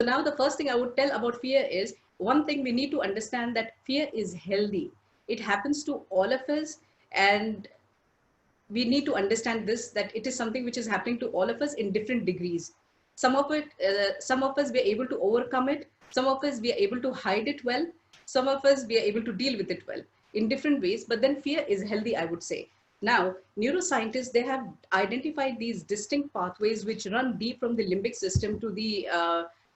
So now the first thing I would tell about fear is, one thing we need to understand, that fear is healthy. It happens to all of us, and we need to understand this, that it is something which is happening to all of us in different degrees. Some of us we are able to overcome it. Some of us we are able to hide it well. Some of us we are able to deal with it well in different ways. But then fear is healthy, I would say. Now, neuroscientists, they have identified these distinct pathways which run deep from the limbic system to the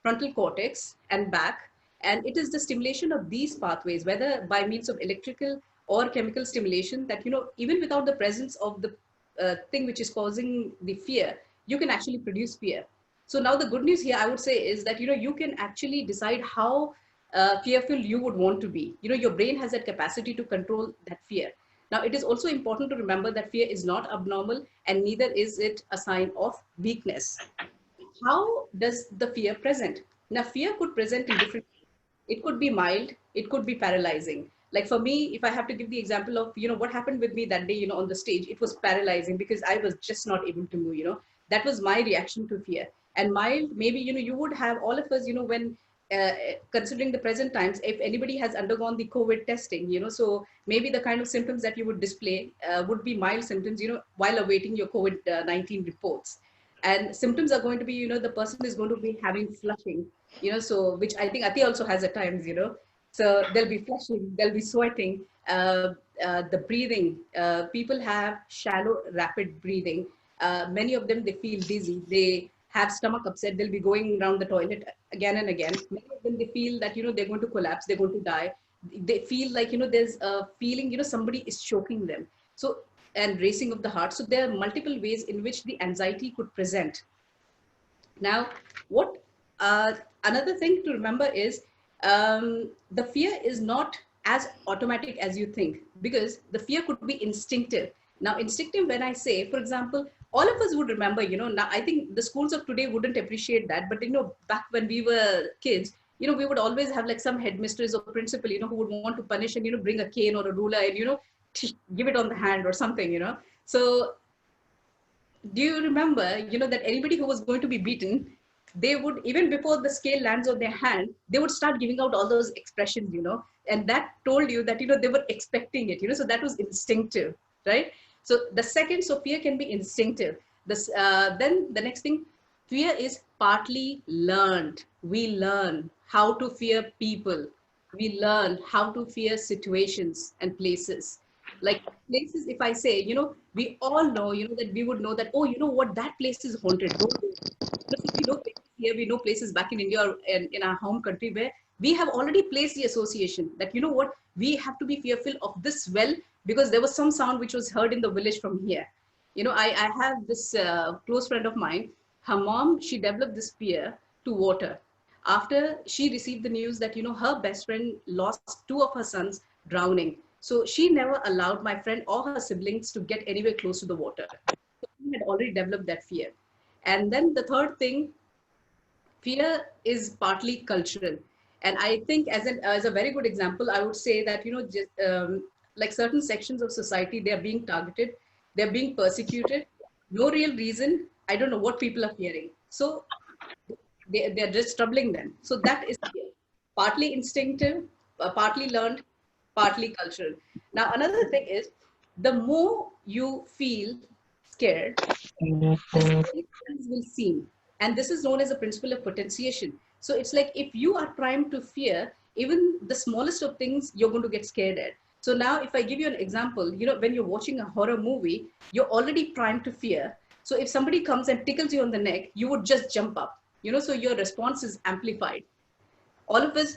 frontal cortex and back. And it is the stimulation of these pathways, whether by means of electrical or chemical stimulation, that, even without the presence of the thing which is causing the fear, you can actually produce fear. So now the good news here, I would say, is that, you can actually decide how fearful you would want to be. Your brain has that capacity to control that fear. Now, it is also important to remember that fear is not abnormal, and neither is it a sign of weakness. How does the fear present? Now, fear could present in different. It could be mild, it could be paralyzing. Like for me, if I have to give the example of, what happened with me that day, on the stage, it was paralyzing because I was just not able to move. That was my reaction to fear. And mild, maybe, you would have, all of us, when uh, considering the present times, if anybody has undergone the COVID testing, so maybe the kind of symptoms that you would display would be mild symptoms, while awaiting your COVID-19 reports. And symptoms are going to be, the person is going to be having flushing, so which I think Ati also has at times, so they'll be flushing, they'll be sweating, the breathing. People have shallow, rapid breathing. Many of them, they feel dizzy. They have stomach upset. They'll be going around the toilet again and again. Many of them, they feel that, they're going to collapse, they're going to die. They feel like, there's a feeling, somebody is choking them. So, and racing of the heart. So there are multiple ways in which the anxiety could present. Now, what another thing to remember is, the fear is not as automatic as you think, because the fear could be instinctive. Now, instinctive, when I say, for example, all of us would remember, now I think the schools of today wouldn't appreciate that, but, back when we were kids, we would always have like some headmistress or principal, who would want to punish and, bring a cane or a ruler and, give it on the hand or something, So do you remember, that anybody who was going to be beaten, they would, even before the scale lands on their hand, they would start giving out all those expressions, and that told you that, they were expecting it, so that was instinctive, right? So the second, so fear can be instinctive. Then the next thing, fear is partly learned. We learn how to fear people. We learn how to fear situations and places. Like places, if I say, we all know, that we would know that, oh, you know what, that place is haunted. Don't go. So we know places here, we know places back in India or in our home country where we have already placed the association that, what, we have to be fearful of this well, because there was some sound which was heard in the village from here. I have this close friend of mine. Her mom, she developed this fear to water after she received the news that, her best friend lost two of her sons drowning. So she never allowed my friend or her siblings to get anywhere close to the water. So she had already developed that fear. And then the third thing, fear is partly cultural. And I think as a very good example, I would say that, just, like certain sections of society, they're being targeted, they're being persecuted. No real reason. I don't know what people are fearing. So they're just troubling them. So that is fear. Partly instinctive, partly learned, partly cultural. Now, another thing is, the more you feel scared, the scary things will seem. And this is known as a principle of potentiation. So it's like, if you are primed to fear, even the smallest of things, you're going to get scared at. So now, if I give you an example, when you're watching a horror movie, you're already primed to fear. So if somebody comes and tickles you on the neck, you would just jump up, so your response is amplified. All of us,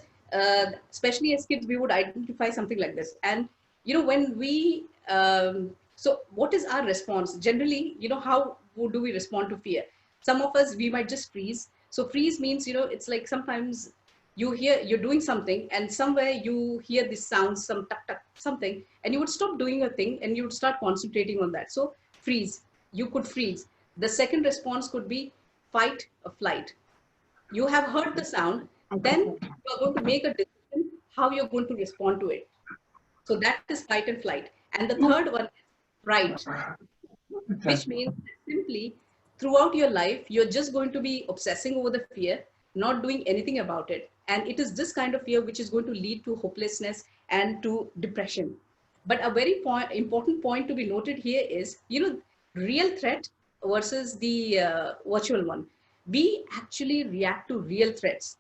especially as kids, we would identify something like this. And, when we, so what is our response? Generally, how do we respond to fear? Some of us, we might just freeze. So freeze means, it's like sometimes you're doing something and somewhere you hear this sound, some tuck, tuck, something, and you would stop doing a thing and you would start concentrating on that. So freeze, you could freeze. The second response could be fight or flight. You have heard the sound, then you are going to make a decision how you're going to respond to it. So that is fight and flight. And the third one is fright, which means simply throughout your life, you're just going to be obsessing over the fear. not doing anything about it. And it is this kind of fear which is going to lead to hopelessness and to depression. But a very important point to be noted here is, real threat versus the virtual one. We actually react to real threats.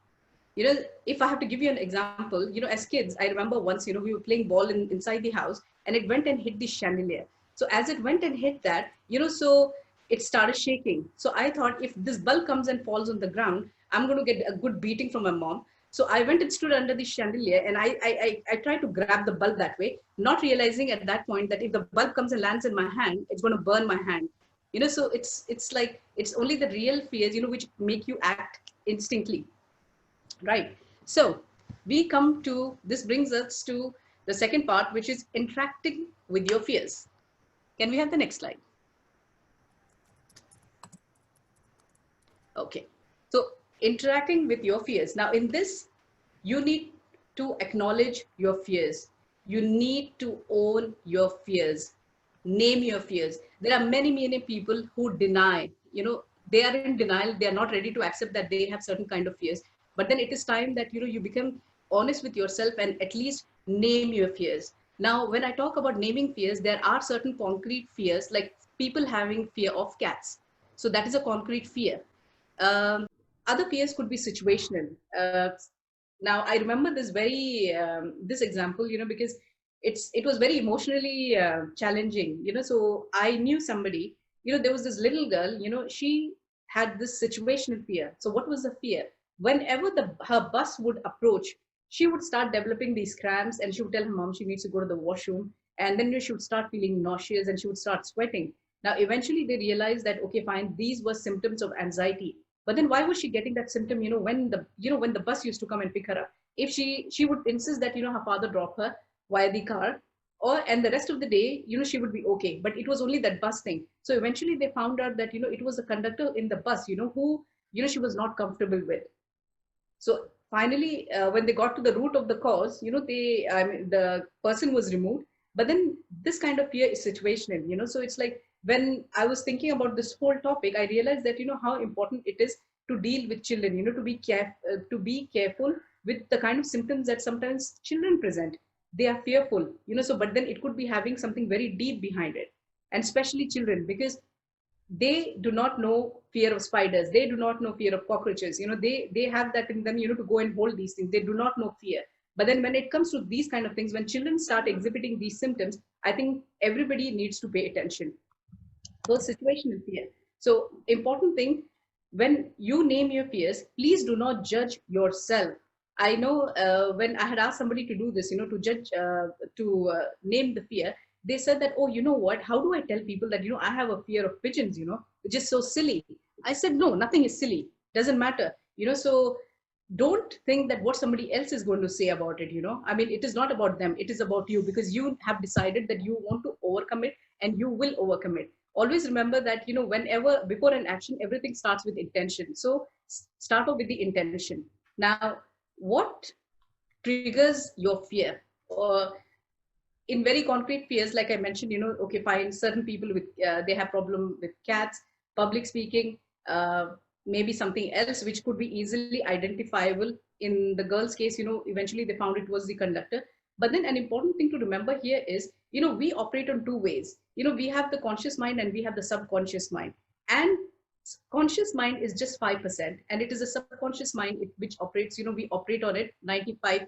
If I have to give you an example, as kids, I remember once, we were playing ball inside the house, and it went and hit the chandelier. So as it went and hit that, so it started shaking. So I thought, if this bulb comes and falls on the ground, I'm going to get a good beating from my mom. So I went and stood under the chandelier, and I tried to grab the bulb that way, not realizing at that point that if the bulb comes and lands in my hand, it's going to burn my hand. So it's like, it's only the real fears, which make you act instinctively. Right. So this brings us to the second part, which is interacting with your fears. Can we have the next slide? Okay. So interacting with your fears. Now in this, you need to acknowledge your fears. You need to own your fears. Name your fears. There are many, many people who deny, they are in denial. They are not ready to accept that they have certain kind of fears. But then it is time that, you become honest with yourself and at least name your fears. Now, when I talk about naming fears, there are certain concrete fears, like people having fear of cats. So that is a concrete fear. Um, Other fears could be situational. Now, I remember this example, because it was very emotionally challenging. So I knew somebody. There was this little girl. She had this situational fear. So what was the fear? Whenever her bus would approach, she would start developing these cramps, and she would tell her mom she needs to go to the washroom, and then she would start feeling nauseous, and she would start sweating. Now, eventually, they realized that, okay, fine, these were symptoms of anxiety. But then why was she getting that symptom, when the bus used to come and pick her up? If she would insist that, her father dropped her via the car, and the rest of the day, she would be okay. But it was only that bus thing. So eventually they found out that, it was the conductor in the bus, who, she was not comfortable with. So finally, when they got to the root of the cause, the person was removed. But then this kind of fear is situational, So it's like, when I was thinking about this whole topic, I realized that, how important it is to deal with children, to be careful with the kind of symptoms that sometimes children present. They are fearful, So but then it could be having something very deep behind it, and especially children, because they do not know fear of spiders. They do not know fear of cockroaches. They have that in them, to go and hold these things. They do not know fear. But then when it comes to these kind of things, when children start exhibiting these symptoms, I think everybody needs to pay attention. So situational fear. So important thing, when you name your fears, please do not judge yourself. I know when I had asked somebody to do this, to name the fear, they said that, oh, you know what, how do I tell people that, I have a fear of pigeons, which is so silly. I said, no, nothing is silly. Doesn't matter. So don't think that what somebody else is going to say about it, I mean, it is not about them. It is about you, because you have decided that you want to overcome it, and you will overcome it. Always remember that, whenever, before an action, everything starts with intention. So start off with the intention. Now, what triggers your fear? Or in very concrete fears, like I mentioned, okay, fine, certain people with they have problem with cats, public speaking, maybe something else which could be easily identifiable. In the girl's case, eventually they found it was the conductor. But then an important thing to remember here is, we operate on two ways. We have the conscious mind and we have the subconscious mind. And conscious mind is just 5%, and it is a subconscious mind which operates, we operate on it 95%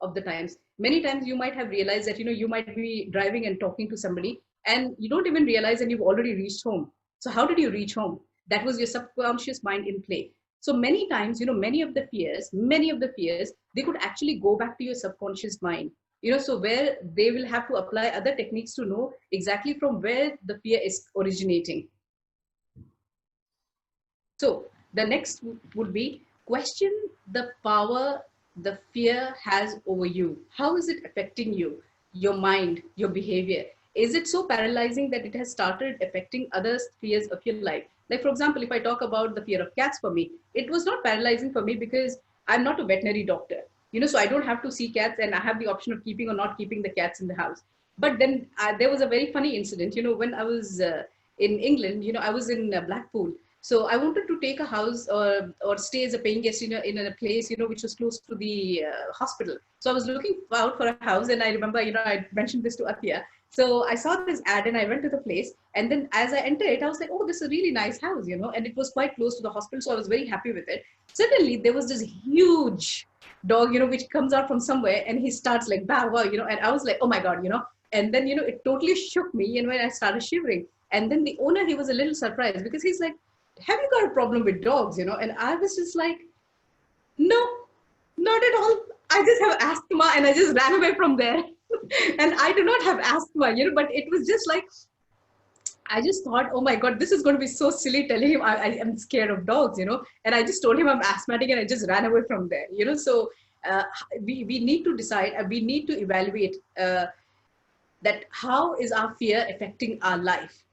of the times. Many times you might have realized that, you might be driving and talking to somebody, and you don't even realize, and you've already reached home. So how did you reach home? That was your subconscious mind in play. So many times, many of the fears, they could actually go back to your subconscious mind. So where they will have to apply other techniques to know exactly from where the fear is originating. So the next would be, question the power the fear has over you. How is it affecting you, your mind, your behavior? Is it so paralyzing that it has started affecting other spheres of your life? Like, for example, if I talk about the fear of cats, for me, it was not paralyzing for me because I'm not a veterinary doctor. So I don't have to see cats, and I have the option of keeping or not keeping the cats in the house. But then there was a very funny incident, when I was in England, I was in Blackpool. So I wanted to take a house or stay as a paying guest in a place, which was close to the hospital. So I was looking out for a house, and I remember, I mentioned this to Athiya. So I saw this ad and I went to the place. And then as I entered it, I was like, oh, this is a really nice house, and it was quite close to the hospital. So I was very happy with it. Suddenly there was this huge dog, which comes out from somewhere and he starts like, bow, wow, and I was like, oh my God, and then, it totally shook me. And when I started shivering, and then the owner, he was a little surprised because he's like, have you got a problem with dogs? And I was just like, no, not at all. I just have asthma and I just ran away from there. And I do not have asthma, but it was just like, I just thought, oh my God, this is going to be so silly telling him I am scared of dogs, and I just told him I'm asthmatic and I just ran away from there, so uh, we need to decide, we need to evaluate that how is our fear affecting our life.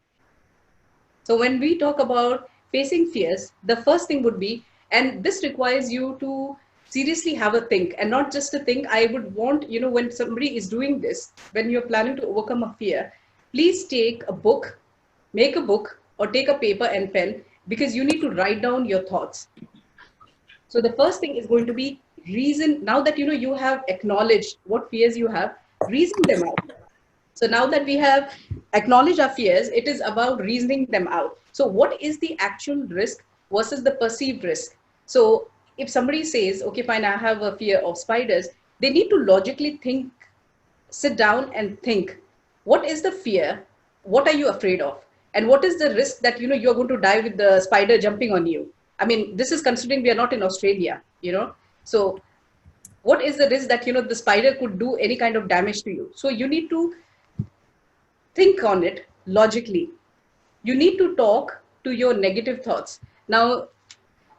So when we talk about facing fears, the first thing would be, and this requires you to seriously have a think and not just a think. I would want, when somebody is doing this, when you're planning to overcome a fear, please take a book, make a book or take a paper and pen, because you need to write down your thoughts. So the first thing is going to be reason. Now that you have acknowledged what fears you have, reason them out. So now that we have acknowledged our fears, it is about reasoning them out. So what is the actual risk versus the perceived risk? So if somebody says, okay, fine, I have a fear of spiders, they need to logically think, sit down and think, what is the fear? What are you afraid of? And what is the risk that, you're going to die with the spider jumping on you? I mean, this is considering we are not in Australia, So what is the risk that, the spider could do any kind of damage to you? So you need to think on it logically. You need to talk to your negative thoughts. Now,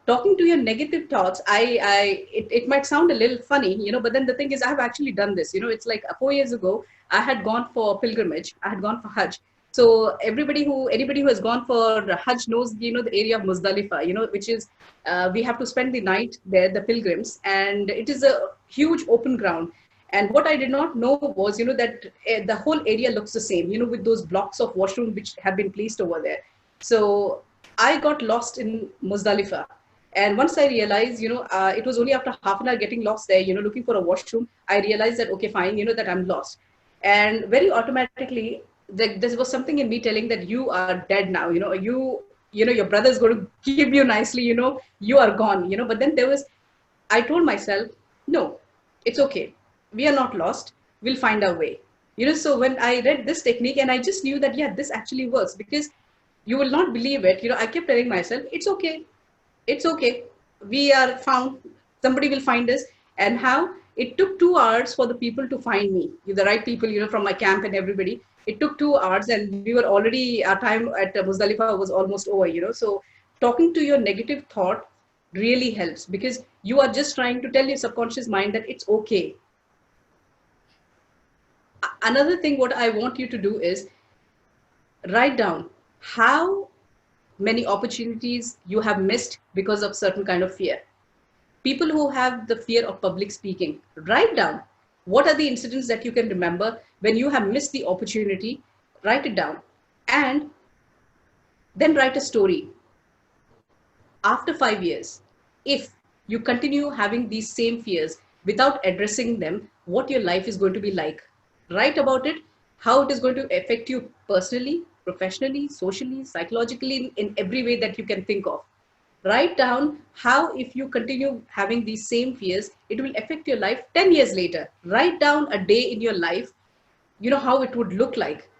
talking to your negative thoughts, it might sound a little funny, but then the thing is, I have actually done this. It's like 4 years ago, I had gone for pilgrimage. I had gone for Hajj. So anybody who has gone for Hajj knows, the area of Muzdalifa, which is, we have to spend the night there, the pilgrims, and it is a huge open ground. And what I did not know was, that the whole area looks the same, with those blocks of washroom which have been placed over there. So I got lost in Muzdalifa. And once I realized, it was only after half an hour getting lost there, looking for a washroom, I realized that, okay, fine, that I'm lost. And very automatically, there was something in me telling that you are dead now, your brother is going to keep you nicely, you are gone, but then I told myself, no, it's okay. We are not lost. We'll find our way. So when I read this technique, and I just knew that, yeah, this actually works, because you will not believe it. I kept telling myself, it's okay. It's okay. We are found. Somebody will find us. And how? It took 2 hours for the people to find me, the right people, from my camp and everybody. It took 2 hours, and we were already, our time at Muzdalifa was almost over, So talking to your negative thought really helps, because you are just trying to tell your subconscious mind that it's okay. Another thing, what I want you to do is write down how many opportunities you have missed because of certain kind of fear. People who have the fear of public speaking, write down what are the incidents that you can remember when you have missed the opportunity. Write it down, and then write a story. After 5 years, if you continue having these same fears without addressing them, what your life is going to be like. Write about it, how it is going to affect you personally, professionally, socially, psychologically, in every way that you can think of. Write down how, if you continue having these same fears, it will affect your life 10 years later. Write down a day in your life, how it would look like.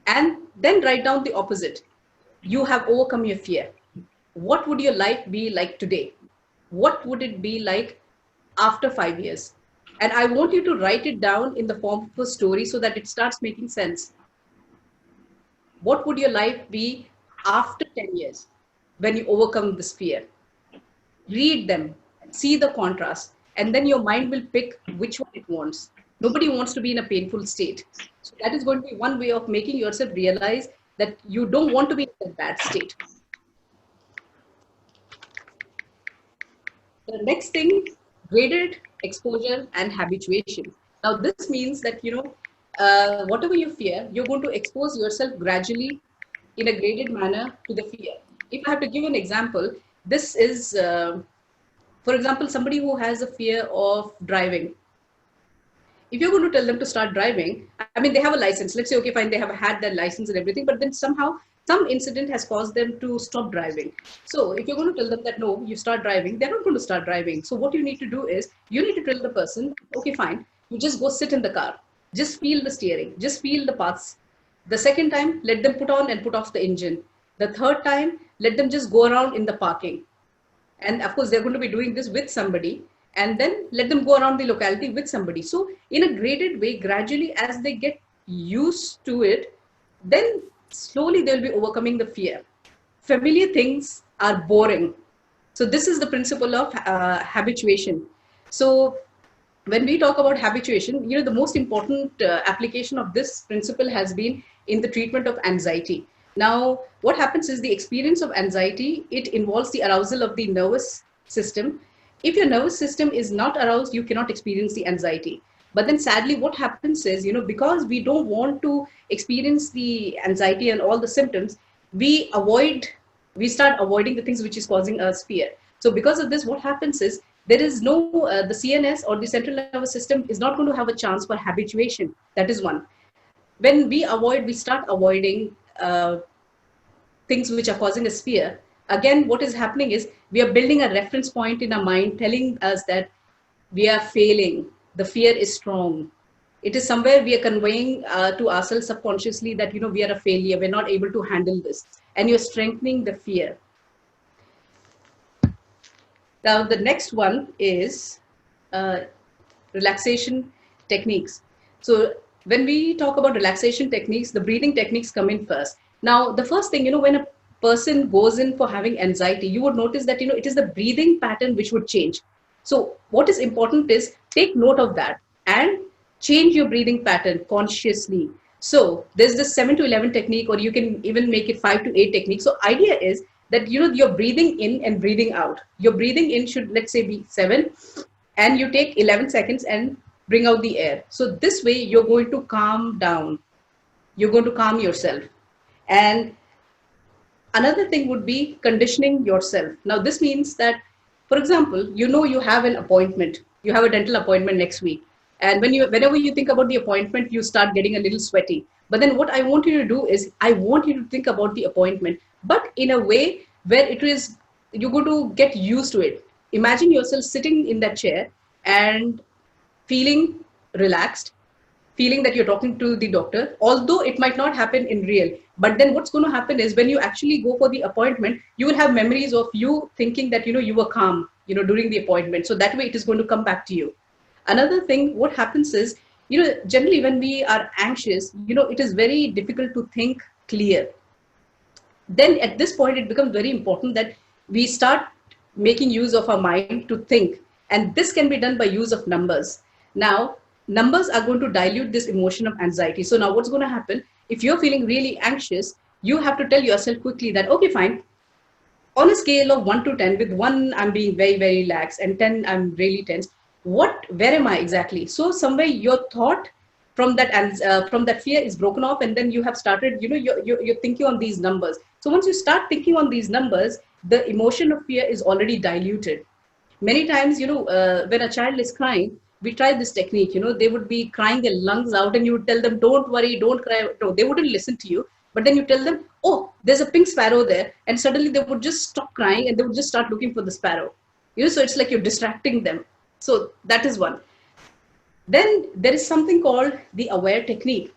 And then write down the opposite. You have overcome your fear. What would your life be like today? What would it be like after 5 years? And I want you to write it down in the form of a story so that it starts making sense. What would your life be after 10 years when you overcome this fear? Read them, see the contrast, and then your mind will pick which one it wants. Nobody wants to be in a painful state. So that is going to be one way of making yourself realize that you don't want to be in a bad state. The next thing, graded exposure and habituation. Now, this means that, whatever you fear, you're going to expose yourself gradually in a graded manner to the fear. if I have to give an example, this is, for example, somebody who has a fear of driving. If you're going to tell them to start driving, I mean, they have a license. Let's say, okay, fine, they have had their license and everything, but then somehow some incident has caused them to stop driving. So if you're going to tell them that, no, you start driving, they're not going to start driving. So what you need to do is you need to tell the person, okay, fine, you just go sit in the car, just feel the steering, just feel the paths. The second time, let them put on and put off the engine. The third time, let them just go around in the parking, and of course they're going to be doing this with somebody, and then let them go around the locality with somebody. So in a graded way, gradually as they get used to it, then slowly they'll be overcoming the fear. Familiar things are boring. So this is the principle of habituation. So when we talk about habituation, the most important application of this principle has been in the treatment of anxiety. Now, what happens is the experience of anxiety, it involves the arousal of the nervous system. If your nervous system is not aroused, you cannot experience the anxiety. But then sadly, what happens is, because we don't want to experience the anxiety and all the symptoms, we start avoiding the things which is causing us fear. So because of this, what happens is there is no, the CNS or the central nervous system is not going to have a chance for habituation. That is one. When we start avoiding things which are causing us fear. Again, what is happening is we are building a reference point in our mind telling us that we are failing. The fear is strong. It is somewhere we are conveying to ourselves subconsciously that, we are a failure. We're not able to handle this. And you're strengthening the fear. Now, the next one is uh, relaxation techniques. So when we talk about relaxation techniques, the breathing techniques come in first. Now, the first thing, when a person goes in for having anxiety, you would notice that, it is the breathing pattern which would change. So what is important is take note of that and change your breathing pattern consciously. So there's the 7 to 11 technique, or you can even make it 5 to 8 technique. So idea is that, you're breathing in and breathing out. Your breathing in should, let's say, be 7, and you take 11 seconds and bring out the air. So this way you're going to calm down. You're going to calm yourself. And another thing would be conditioning yourself. Now this means that, for example, you have an appointment. You have a dental appointment next week. And whenever you think about the appointment, you start getting a little sweaty. But then what I want you to do is I want you to think about the appointment, but in a way where you're going to get used to it. Imagine yourself sitting in that chair and feeling relaxed, feeling that you're talking to the doctor, although it might not happen in real. But then what's going to happen is when you actually go for the appointment, you will have memories of you thinking that, you were calm, during the appointment. So that way it is going to come back to you. Another thing, what happens is, generally when we are anxious, it is very difficult to think clear. Then at this point, it becomes very important that we start making use of our mind to think. And this can be done by use of numbers. Now, numbers are going to dilute this emotion of anxiety. So now what's going to happen? If you're feeling really anxious, you have to tell yourself quickly that, okay, fine. On a scale of 1 to 10, with 1, I'm being very, very lax, and 10, I'm really tense. Where am I exactly? So somewhere your thought from that fear is broken off, and then you have started, you're thinking on these numbers. So once you start thinking on these numbers, the emotion of fear is already diluted. Many times, when a child is crying, we try this technique. They would be crying their lungs out, and you would tell them, don't worry, don't cry. No, they wouldn't listen to you. But then you tell them, oh, there's a pink sparrow there, and suddenly they would just stop crying and they would just start looking for the sparrow. So it's like you're distracting them. So that is one. Then there is something called the aware technique.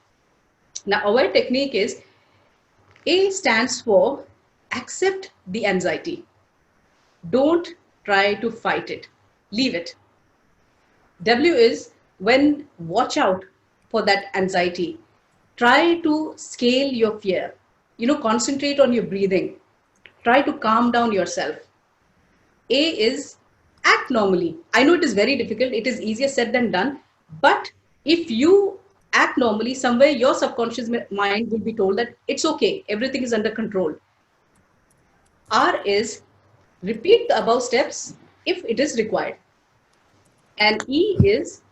Now, aware technique is, A stands for accept the anxiety. Don't try to fight it. Leave it. W is when watch out for that anxiety. Try to scale your fear. Concentrate on your breathing. Try to calm down yourself. A is act normally. I know it is very difficult. It is easier said than done. But if you act normally, somewhere your subconscious mind will be told that it's okay. Everything is under control. R is repeat the above steps if it is required. And E is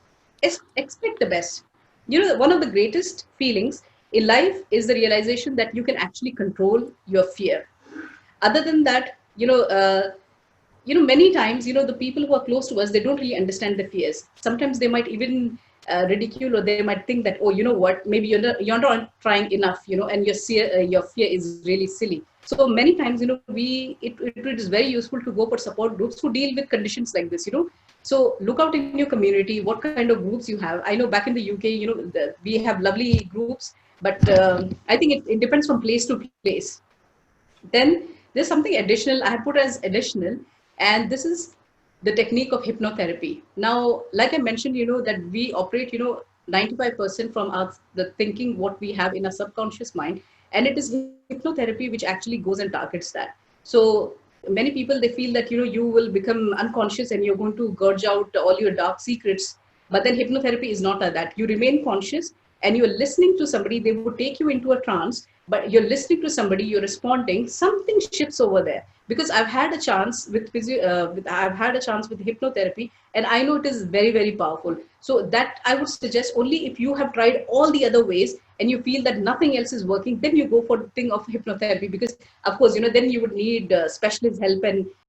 expect the best. One of the greatest feelings in life is the realization that you can actually control your fear. Other than that, many times, the people who are close to us, they don't really understand the fears. Sometimes they might even ridicule, or they might think that, oh, you know what, maybe you're not trying enough, and your fear is really silly. So many times, it is very useful to go for support groups who deal with conditions like this. So look out in your community, what kind of groups you have. I know back in the UK, we have lovely groups, but I think it depends from place to place. Then there's something additional I have put as additional, and this is the technique of hypnotherapy. Now, like I mentioned, that we operate, 95% from the thinking what we have in our subconscious mind, and it is hypnotherapy which actually goes and targets that. So many people, they feel that you will become unconscious and you're going to gurge out all your dark secrets. But then hypnotherapy is not like that. You remain conscious and you're listening to somebody. They would take you into a trance, but you're listening to somebody, you're responding, something shifts over there. Because I've had a chance I've had a chance with hypnotherapy, and I know it is very, very powerful. So that I would suggest, only if you have tried all the other ways and you feel that nothing else is working, then you go for the thing of hypnotherapy. Because of course, then you would need specialist help, and